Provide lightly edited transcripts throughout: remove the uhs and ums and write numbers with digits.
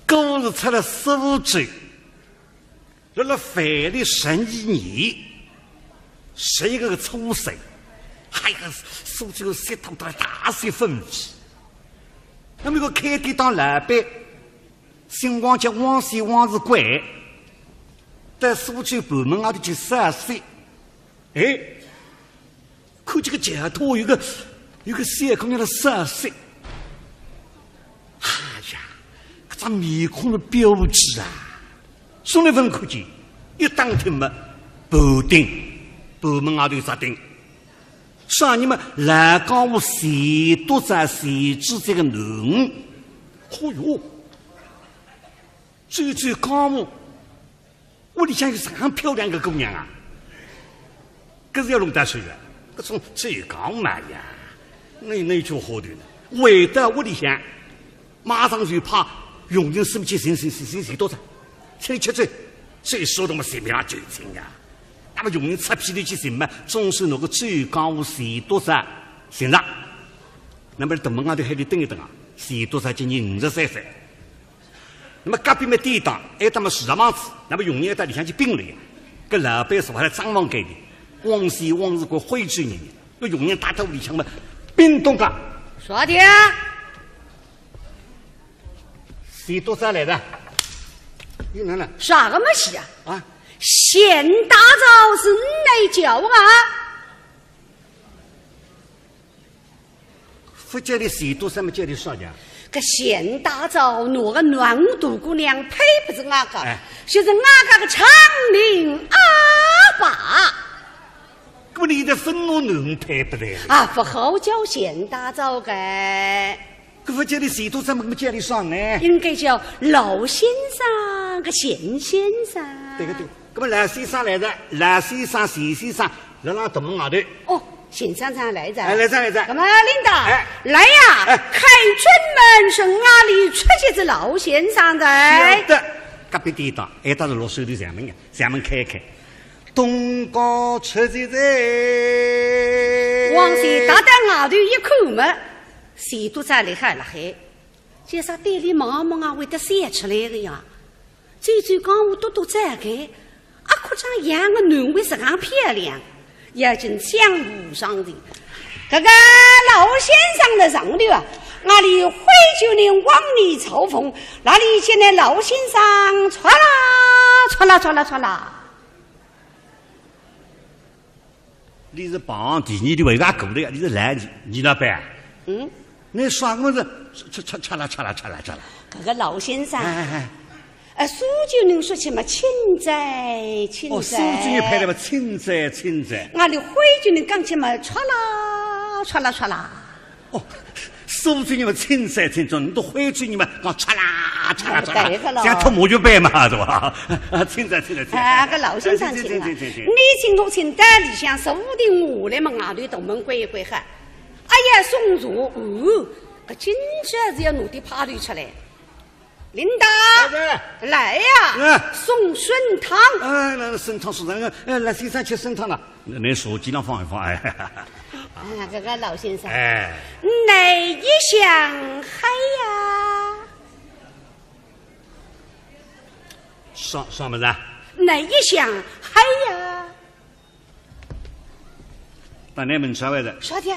狗是出了15岁，到了法律12年，11个初岁，还有苏州舌头到大些分歧。那么个开店当老板，姓王叫王先王是官，在苏州部门外头就12岁。哎，看这个假头有个小姑娘的12岁。哎呀，这张面孔的标志啊，送来份可见，一当天嘛，部顶部门外头有啥顶？上你们来讲我谁多在谁知这个人？哦哟，最讲我里向有这样漂亮的姑娘啊！可是要弄大水的，这种最讲嘛呀，那就好的了。为得我里向，马上就怕用人什么去谁多少，谁吃最说的嘛谁没那酒精呀？那么用人擦屁的去什么，总是那个最讲我谁多少身上。那么大门外头还得等一等啊，谁多少今年53岁。那么隔壁嘛店档，还他妈市场房子，那么用人到里向去并了呀。跟老板说还来张望给的。王先王是个徽州人，要用人打到里向嘛，冰冻个。说的。谁多少来的？又来了。啥个么事啊？啊！县大早是哪叫啊？不叫你谁多少么叫你少的？个县大早那个暖肚姑娘配不是阿个，就是阿个个长命阿爸。那你的愤怒能配不来啊！不好叫县大早个。可不叫你谁多少么叫你少呢？应该叫老先生个县先生。对个对。那么老先生来的，老先生、县先生在那大门外头。哦，县先生来着。来着。那么领导，来呀！开春门是哪里出去是老先生的？是的，隔壁店档，还到是落手头上门呀，上门开。东高出去在。王先打到外头一看嘛，谁都在厉害了嘿，介绍店里忙啊，会得散出来的呀。最讲我多在开。啊，可长样个女为是很漂亮，也真相互上的。这个老先生的上头啊，那里徽州人往里嘲讽，那里现在老先生传啦。你是帮地，你的为啥狗的呀？你是来你那边？那耍我是吃了。这个老先生。苏州人说起嘛，亲在。哦，苏州人拍的嘛，亲在。俺的徽州人讲起嘛，唰啦。哦，苏州人嘛，亲在，你都徽州人嘛，讲唰啦。像脱毛就白嘛，是吧？亲在。个老先生亲啊，你亲我亲在里向，说不定我来嘛，外头大门关一关哈。哎呀，宋主，个今朝是要弄点派对出来。领导，来呀！送参汤。那参汤是那个，来先生吃参汤了。那手机上放一放，这个老先生，哪一项嗨呀？上么子？哪一项嗨呀？把那门出来的。啥的？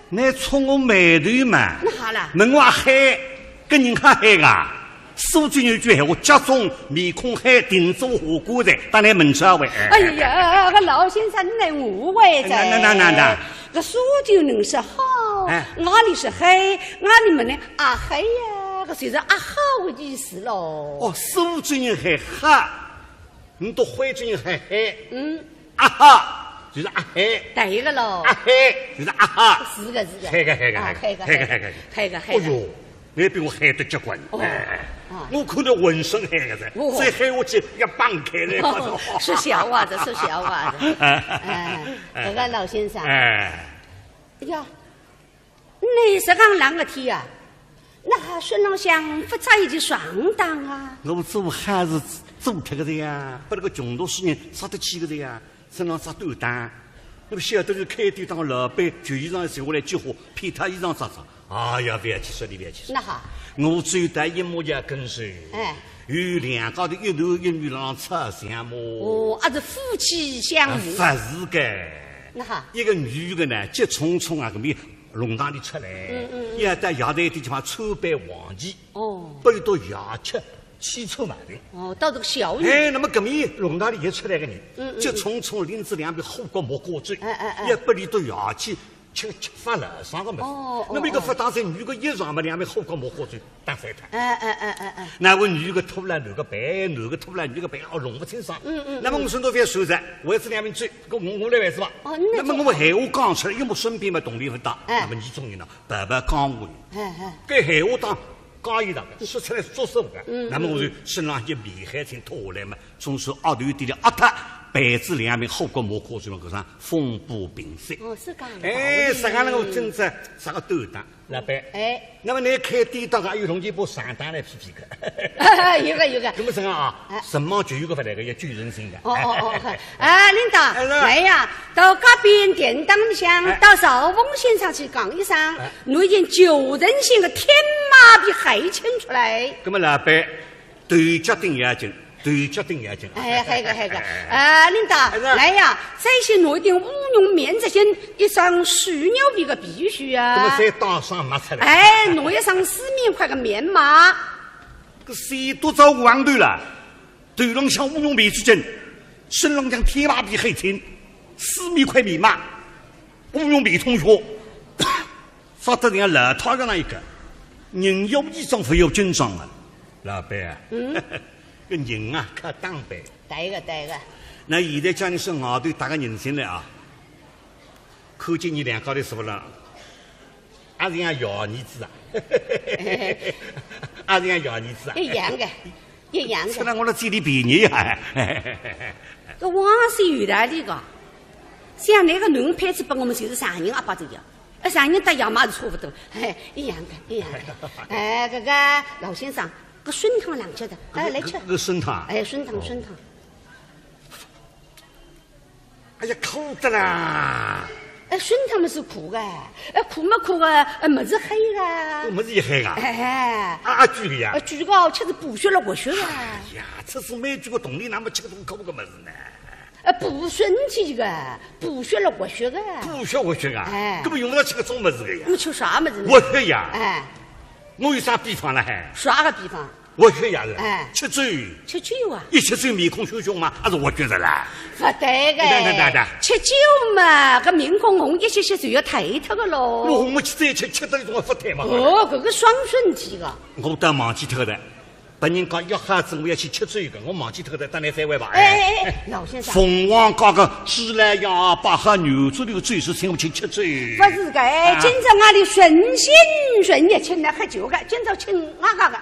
那冲我眉头嘛？那好了。门外嗨，跟人家嗨啊！苏州人句闲话，家中面孔黑，定做火锅的，当然门出位。哎呀，个老先生，你来误会在。那，个苏州人是好，哪里是黑，哪里们呢？啊黑呀，个就是啊好的意思喽。哦，苏州人还黑，你都徽州人还黑。啊哈，就是啊黑。对个喽。啊黑就是啊哈。是个。黑个。哎呦，你比我黑得结棍。我看到浑身黑个噻，再黑我去要绑开了。是小娃子。这个老先生。哎呀，你是讲啷个天啊？那孙老乡不在一起爽当啊？我做还是做这个的呀，把那个穷读书人杀得起个的呀，身上杀斗胆。那么晓得是开店当个老板，就衣裳随下来接话，骗他衣裳扎扎。哎呀，不要去说你，不要去说。那好，我只有带一模样跟随。哎，有两家头一男一女让出相骂。哦，还是夫妻相扶。不是的。那好，一个女的呢，急匆匆啊，搿边弄堂里出来，要到夜台地方参拜黄旗。哦，不到夜吃。汽车买的哦，到这个小女，哎，那么搿面弄堂里一出来个人，急匆匆领子两边火锅莫过嘴，一不离到夜去吃发了上个么子，那么一个发当时女个一上嘛两边火锅莫过嘴打翻他，那位女个吐了男个白，男个吐了女个白，哦弄不清爽，那么我顺道翻手着，为此两边嘴，我来为是吧？那么我闲话讲出来，因为身边嘛动力不大，那么你种人呢白白讲话，搿闲话当。讲一堂的，说出来做实的。那么我就身上一米海青脱下来嘛，总是额头底里压他，被子两面火锅莫过去了，搿上风波平息。哦，是讲。哎，啥个那个真子，啥个斗胆，老板。哎，那么你开店当还有同钱把上单来批批个。有个。那么这样啊，什么就有个不来个要举人心的。哦。啊，领导，来呀，到隔壁店当里向，到邵峰先生去讲一声，弄一件救人心的天马比海清出来。那么老板，对家丁要紧。哎，还有个，领导，来呀，再先弄一点乌绒棉这些，一双水牛皮的皮靴啊。那么再当上抹出来。哎，弄一双4面块的棉麻。这谁都找黄头了，头上像乌绒皮之针，身上像天马皮黑青，4面块棉麻，乌绒皮同学，发得像老套上一个，人有衣装不有军装啊，老板啊。个人啊，靠打扮。对个。那现在叫你说外头打个人进来啊，看见你两家头是不啦？也是像摇儿子啊，也是像摇儿子啊。一样的。出来我的嘴里便宜呀。这王是有道理个，像那个男配置把我们就是上人阿爸这样，上人搭样嘛是差不多，一样的。哎，这个老先生。个顺汤两吃的，来吃。个顺汤。哎，顺汤。哎呀，苦的啦！哎，顺汤嘛是苦的，苦嘛苦的，么子黑的。么子也黑啊？哎，举个呀？举个吃是补血了活血的。哎呀，这是没举个动力，那么吃个东口个么子呢？补身体个，补血了活血的。补血活血啊？根本用不着吃个种么子个呀？你吃啥么子？活血呀？哎。我有啥比方了还？啥个比方？活血呀是。吃酒啊！一吃酒面孔凶凶嘛，还是活血的啦。不对个。吃酒嘛，个面孔红一些就要退脱个咯。我红么再吃到一种不退嘛。哦，这个双身体个。我都忘记脱的。别人讲一下子我要去吃醉个，我忘记脱的，等你再问吧。哎，老先生。凤凰搞个鸡来呀，把喝牛猪的嘴是请不起吃醉。不是个，今朝俺的顺心顺意请来喝酒个，今朝请俺家个。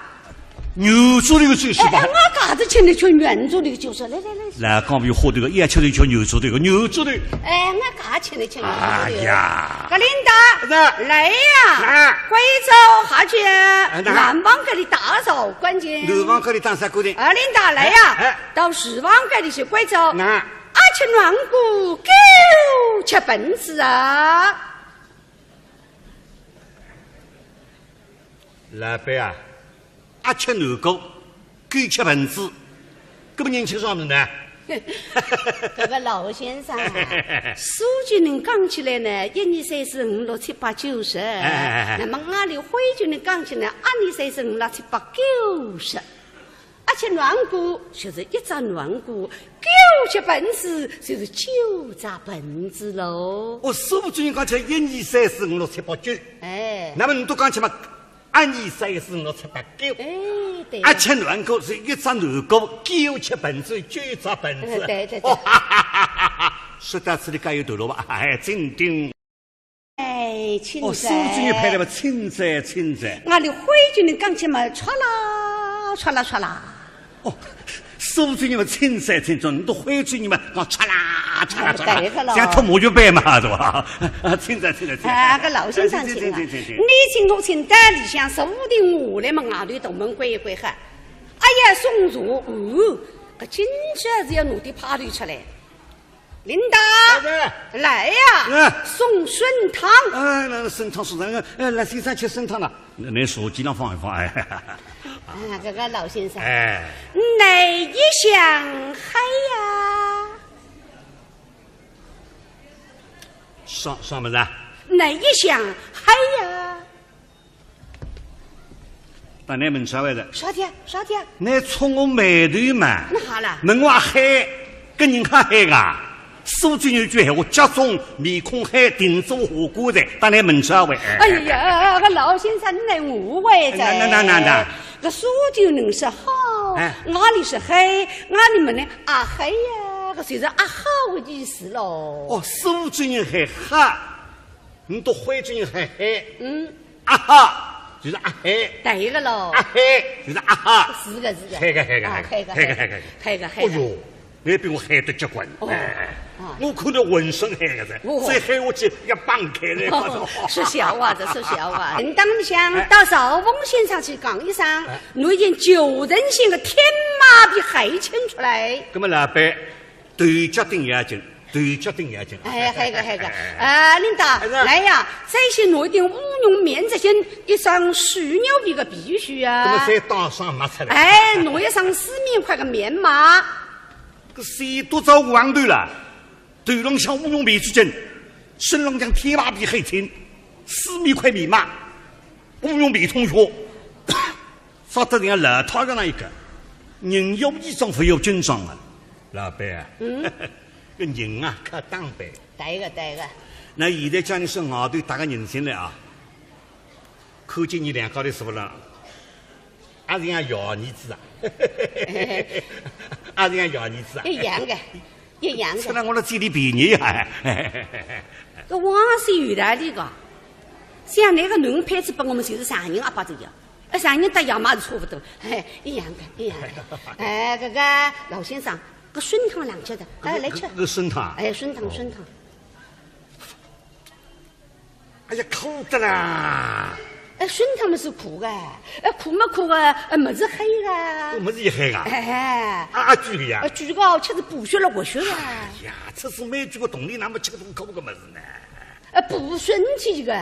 牛猪的嘴是吧？俺家子请的吃原猪的酒是，来。来，刚比喝这个，也吃的叫牛猪的，牛猪的。哎，俺家请的吃牛猪的。哎呀，个领导，来呀！贵州下去，南方这里打扫关键。南方这里当啥规定？领导来呀！到四方这里去贵州。阿吃软骨，狗吃本子啊！老板啊！阿吃牛狗，狗吃盆子，搿么人吃啥么呢？这个老先生啊，数据能讲起来呢，1、2、3、4、5、6、7、8、9、10。那么俺的徽就能讲起来，2、2、3、4、5、6、7、8、90。而且软骨就是1只软骨，狗吃盆子就是9只盆子喽。我数据讲起来1、2、3、4、5、6、7、8、9。哎，那么你都讲起嘛？2、2、3、4、5、6、7、8、9。哎，对。阿吃软骨是1只软骨，狗吃盆子9只盆子。对。说到这里该有头了吧？哎，真定。哎，亲哦，数据你拍的吧？亲在。俺的徽就能讲起嘛，唰啦。哦，数据你们亲在，你都徽住你们讲唰啦，像脱毛脚板嘛，是吧？亲在。个老先生亲啊，你请我请得里向15的我来嘛，外头东门关一关哈。哎呀，送茶，个今朝是要弄点派对出来。领导，来呀！送参汤。那参汤是那个，来先生吃参汤了。那手机上放一放，哎。这个老先生，哎，哪一箱嗨呀？上么子？哪一箱嗨呀？把那门出来的。啥的？那冲我眉头嘛？那好了。门外嗨，跟人家嗨啊！苏州有句闲话，家中面孔嗨，定做火锅的。把那门出来。哎呀，个老先生，你来误会在。那。个苏州人是好，哪里是嗨，哪里们呢？啊嗨呀，个就是啊好的意思喽。哦，苏州人还哈，你都徽州人还嗨。啊哈。就是啊嘿，对个喽，啊嘿，就是啊哈，是个，嗨个。哎呦，你比我嗨得结棍，我看到浑身嗨个噻，再嗨我去要绑开了。是笑话子。你当想到少峰先生去讲一声，我已经9人行的天马的海清出来。那么老板，对家定要紧。哎，嗨个，领导，来呀！这些弄一点乌龙面这些，一双熟牛皮个必须啊。那么再当上没出来。哎，弄一双4面块个面嘛。个谁都找黄豆了，头上像乌龙皮之间，身上像天马皮黑青，4面块面嘛，乌龙皮同学，发得人家老套上一个，人有衣装不有军装啊，老板啊。个人啊，靠打扮。对个。那现在叫你是外头打个人进来啊，看见你两高头是不啦？还是像小儿子啊？还是像小儿子啊？一样的。出来我的嘴里便宜啊！个王是有道理个，像那个农配置把我们就是3人阿爸这样，3人搭样嘛是差不多，一样的。哎，这个老先生。个参汤两吃的，来吃。个参汤。哎，参汤。哎呀，苦的啦！参汤嘛是苦的，苦嘛苦的，么子黑的。么子也黑啊？猪的呀？猪个吃是补血了活血的。哎呀，这是每句个动力，那么吃个这么苦个么子呢？补身体个，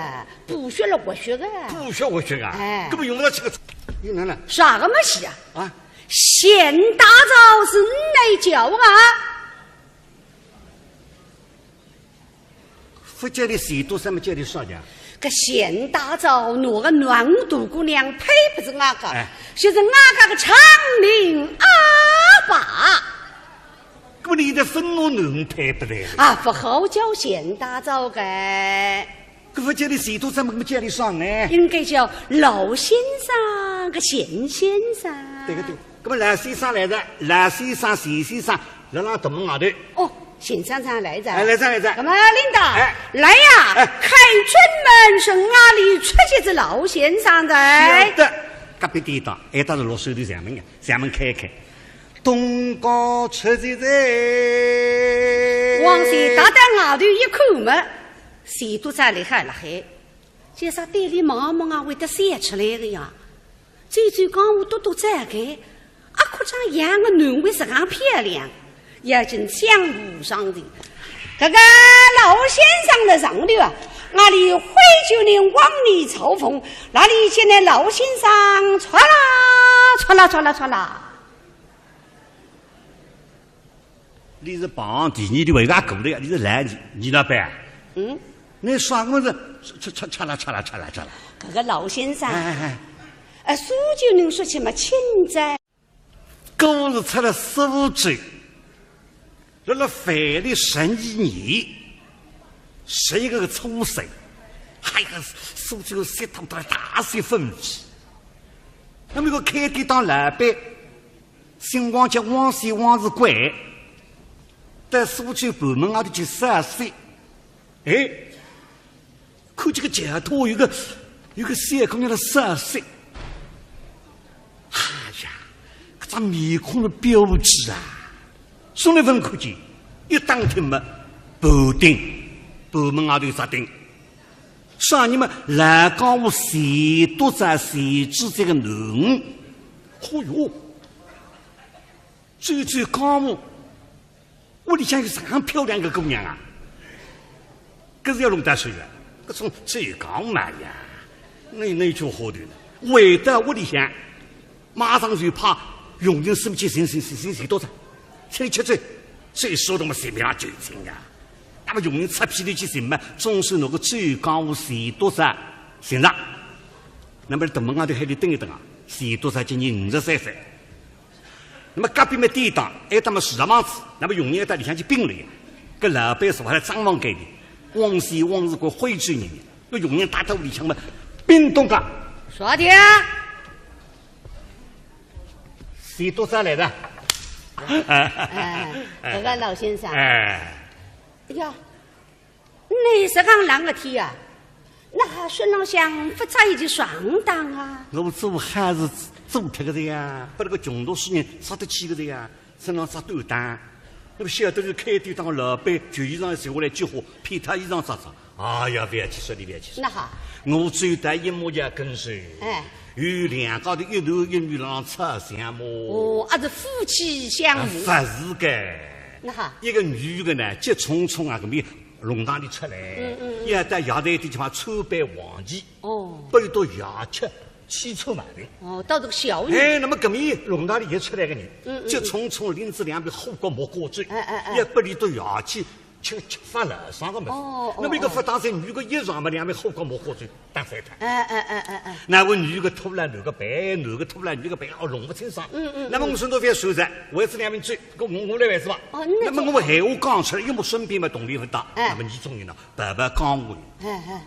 补血了活血的。补血活血啊？根本用不着吃个。又来了。啥个么戏啊？县大枣是哪叫啊？不叫你谁多什么叫你少呀？个县大枣那个暖肚姑娘配不是阿个，就是阿个长林阿爸。那你的愤怒能配不来啊？不好叫县大枣个。不叫你谁多什么叫你少呢？应该叫老先生个县先生。对。那么老先生来着，老先生、县先生，让大门外头。哦，县长来着。来着。那么领导，来呀！开春门是哪里出现的老先生的？是的，隔壁地道，到是落手头上门呀，上门开。东高出现在。王先打到外头一看嘛，谁都在厉害了嘿，介绍店里忙啊，会得散出来的呀。最讲我多再开。可这样的女为是很漂亮，也真相互上的。这个老先生的上流啊，那里徽州人往里嘲讽，那里现在老先生唰啦。你是帮地，你的为啥过的呀？你是来你老板？你耍么子？唰啦。这个老先生，苏州人说起嘛，亲在。狗是出了15周，了饭里12年，11个初岁，还个苏州血统都大些分歧。那么个开店当老板，姓王叫王先王是官，在苏州部门外头就12岁。看这个假托有个小姑娘的12岁。这面孔的标志啊，送来份可见，一当天嘛，部顶部门外头扎顶，上你们来讲我谁都在谁之这个人，哟，最讲我屋里向有这样漂亮个姑娘啊，可是要弄大水的，这种最高嘛呀，那句话的，为得屋里向，马上就怕用人什么去谁多少，请你吃嘴，最说的嘛谁没那酒精啊？那么用人擦屁的去什么，总是那个最高谁多少先生，那么等门外头还得等一等啊，谁多少今年53岁。那么隔壁么地当，还他妈市场房子，那么用人到里向去并了呀。搿老板说还张望给的，往昔往日过徽州人，那用人打到里向么并东个。说的，谁多少来的？这个老先生，哎呀，你是讲啷个天啊？那孙郎相不在一起上当啊？我做还是做脱个的呀，把那个穷读书人杀得起个的呀，身上杀斗胆。那么晓得是开店当老板，就衣裳收下来句话，骗他衣裳啥子？哎呀，不要去说的，不要去说。那好，我最大一模也跟随。哎，有两高头一男一女郎出相摸。哦，还是夫妻相慕。不是个。那好，一个女的呢，急匆匆啊，搿边弄堂里出来，要到夜台地方参拜王前。哦，背到夜吃。汽车买的哦，到这个小女哎，那么搿面弄堂里一出来个人，急匆匆林子两边火锅没过嘴，一不里头夜去吃发了啥个么子？那么一个发当时女个一上嘛，两边火锅没过嘴，打翻他。那位女个吐了男个白，男个吐了女个白，哦，弄不清爽。那么我说到翻手上，为此两边嘴，我来为是吧？那么我闲话讲出来，又没身边嘛动力不大。那么你种人呢，白白讲话。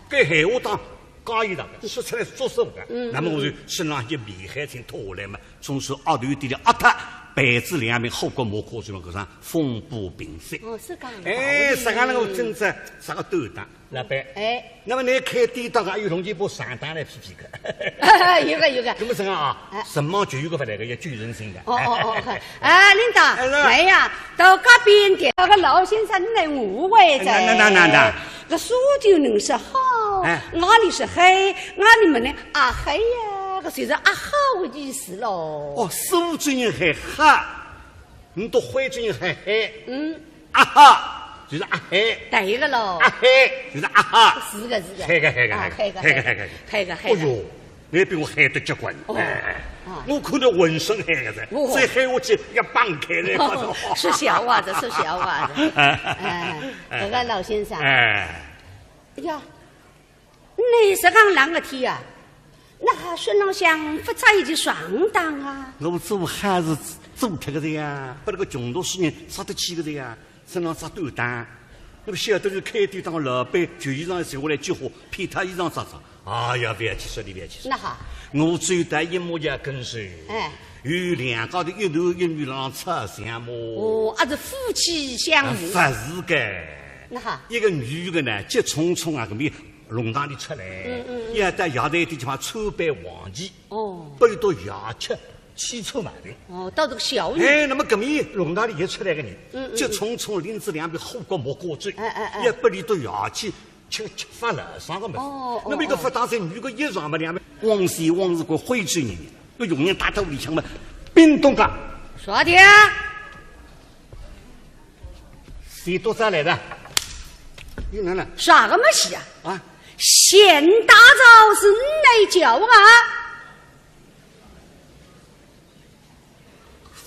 搿闲话当。讲一堂说出来作数的，那么我就身上一米海青脱下来嘛，总是阿头点的阿他被子两面火锅抹过去嘛，搿上风波平息。哦，是讲。哎，啥个那个真正啥个斗胆，老板。哎，那么你开店当个有同钱把上当来批批个。有个有个。怎么说啊？什么就有个不来个要具人性的。啊，领导，来呀，到隔壁店那个老先生来误会着。那，这书就能是好。哪里是黑，哪里么呢？啊黑呀，这就是啊好的意思喽。哦，苏州人还黑，你都徽州人还黑。啊哈，就是啊黑。对个喽。啊黑就是啊哈。是个。黑个。哎呦，你比我黑得结棍。我看到浑身黑个噻，再黑下去要绑开来。是小娃子，是小娃子。这个老先生。哎呀。你是讲啷个天啊？那孙郎相不在一起上当啊？我做还是做脱个的呀，把那个穷读书人杀得起个的呀，身上杀斗胆。那么晓得是开店当老板，就衣裳收下来句话，骗他衣裳啥子？哎呀，不要去说的，不要去说。那好，我最大一模也跟随。哎，有两高头一男一女郎出相摸。哦，还是夫妻相慕。不是个。那好，一个女的呢，急匆匆啊，搿边。弄堂里出来，要到夜台地方参拜王前。哦，背到夜吃汽车买的。哦，到这个小女。哎，那么搿面弄堂里一出来个人，急匆匆林子两边火锅没过嘴，一不里头夜去吃发了啥个么子？那么一个发当时女个一上嘛，两边往昔往日过徽州人，那用人打到里向嘛，冰冻个。说的。谁多少来的？有人了。啥个么事啊？啊？县大早是你来叫啊？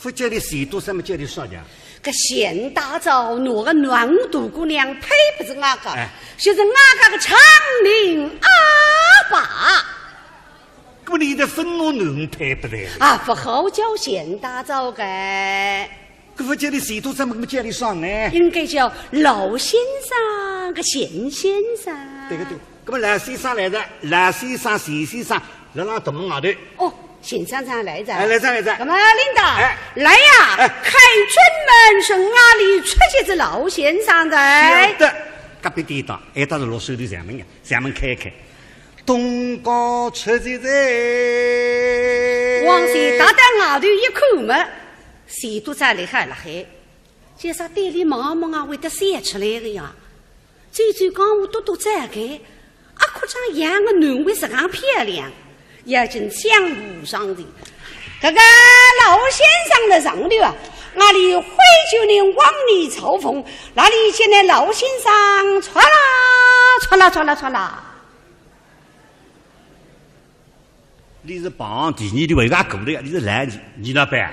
不叫你谁多什么叫你啥的？个县大早那个暖肚姑娘配不是哪个？就是哪个长命阿爸。咁你的愤怒能配不来？啊，不好叫县大早个。可不叫你谁多什么叫你上呢？应该叫老先生个县先生。对。那么老先生来着，老先生、县先生，让大门外头。哦，县先生来着。来着。那么领导，来呀！开春门是哪里出去是老先生的？晓得，隔壁地道，当是落手头上门呀，上门开。东高出去在。往西打到外头一看嘛，谁都在厉害了还。介绍店里忙啊，为得散出来的呀。最讲我多在个。可这样个男为是很漂亮，也真相互上的。这个老先生的上头啊，那里徽九人往里抽风，那里见那老先生唰啦唰啦唰啦唰啦。你是帮地，你的为俺狗的呀？你是来你那边？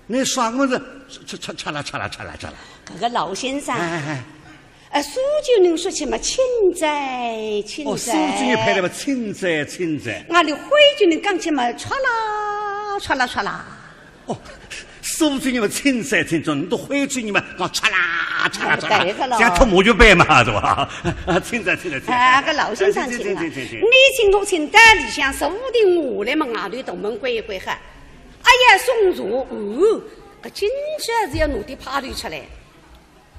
你耍么子？唰啦唰啦唰啦唰啦！这个老先生，苏九人说起嘛，亲在。苏九人拍的嘛，亲在。俺的徽州人讲起嘛，唰啦唰啦唰啦。苏州人嘛，亲在，你都徽州人嘛，讲唰啦唰啦唰啦，像脱毛就白嘛，是吧？亲在。个老先生亲啊，你请我请在里向说不定我来嘛，俺对东门鬼哈。哎呀，宋主，个今朝是要弄点派对出来。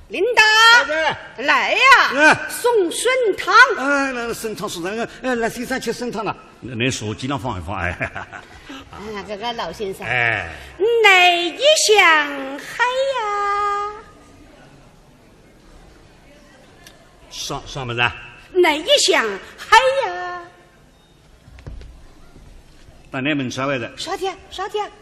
领导，来呀！送参汤。那参汤是那个，来先生吃参汤了。那手机上放一放，这个老先生，哪一想嗨呀？上么子？哪一想嗨呀？那你们啥位的？啥的？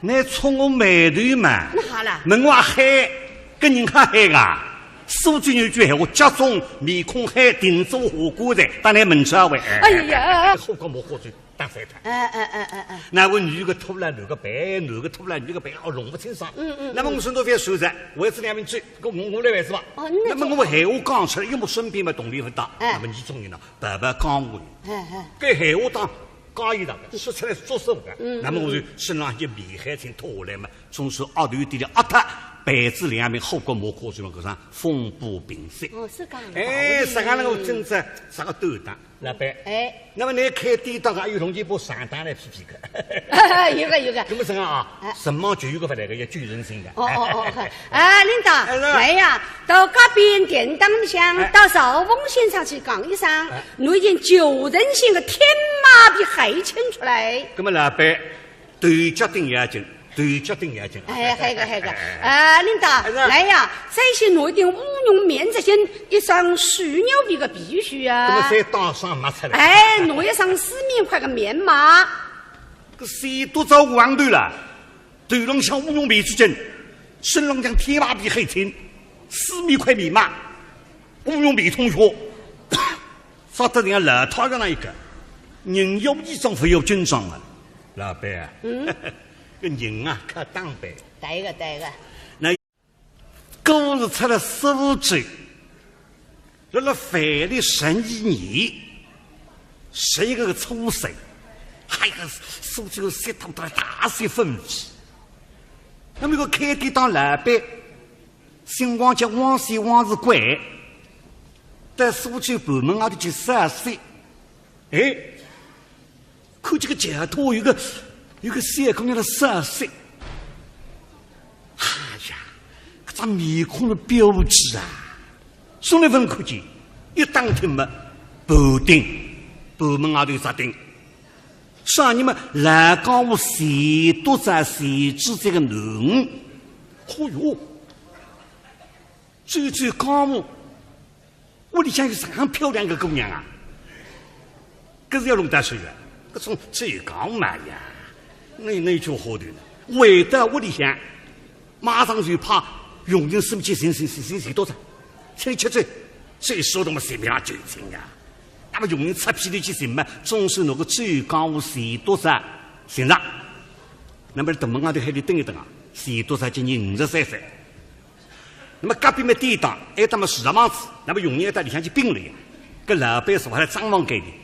你冲我眉头嘛？那好了。门外嗨，跟人家嗨啊！苏州有句闲话，家中面孔黑，定做火锅的，当然门啥位？哎呀，火锅没喝醉，打三摊。那位女个秃了，男个白，男个秃了，女个白，弄不清爽。那么我说多番说着，我也是两名嘴，我来为是吧？那么我闲话讲出来，因为我身边嘛动力很大。那么你种人呢，白白讲我。给闲话当讲一道，说出来做实话。那么我就身上一面海挺拖来嘛，总是额头低的他。白纸两面后果没可水嘛，搿上风波平息。是讲。啥个那个真子，啥个都当老板。那么你开店当还有同钱把上当来批个。有个。那么什么啊？什么就有个不来个要救人心的。领导，来呀，到隔壁电档向到邵峰先生去讲一声，弄一件救人心的天马的海清出来。那么老板对决定要紧。还有个，领导，来呀，再先弄一点乌龙面，这些一双水牛皮个必须啊。那么再打上马出来。弄一双4面块个面麻。这谁都找黄头了，头上像乌龙皮之间，身上像天马皮黑青，4面块面麻，乌龙皮同学，发得像老套个那一个，人有衣装，非有军装啊，老板啊。个人啊，可当白。对个。那故事出了15周，入了饭的12年，谁个出世，还个苏州3趟到大些分歧。那么个开店当老板，姓王叫王氏王是官，在苏州部门外头就30岁。看这个脚头有个小姑娘的30岁，哎呀，这张面孔的标志啊，送来份可见，一当天嘛，部门外头扎定，上你们来讲我谁都在谁之这个人，哟，这讲我里向有啥样漂亮的姑娘啊？可是要弄大水的，这种最讲嘛呀。那就好的了，为得屋里向，马上就怕用人生气，谁多少，请你吃嘴，最说的嘛谁没那酒精啊？那么用人擦屁的去什么，总是那个最高我谁多少身上，那么等门外头还得等一等啊，谁多少今年53岁，那么隔壁嘛店档，还他妈市场房子，那么用人在里向去并了呀，跟老板说还张望给你，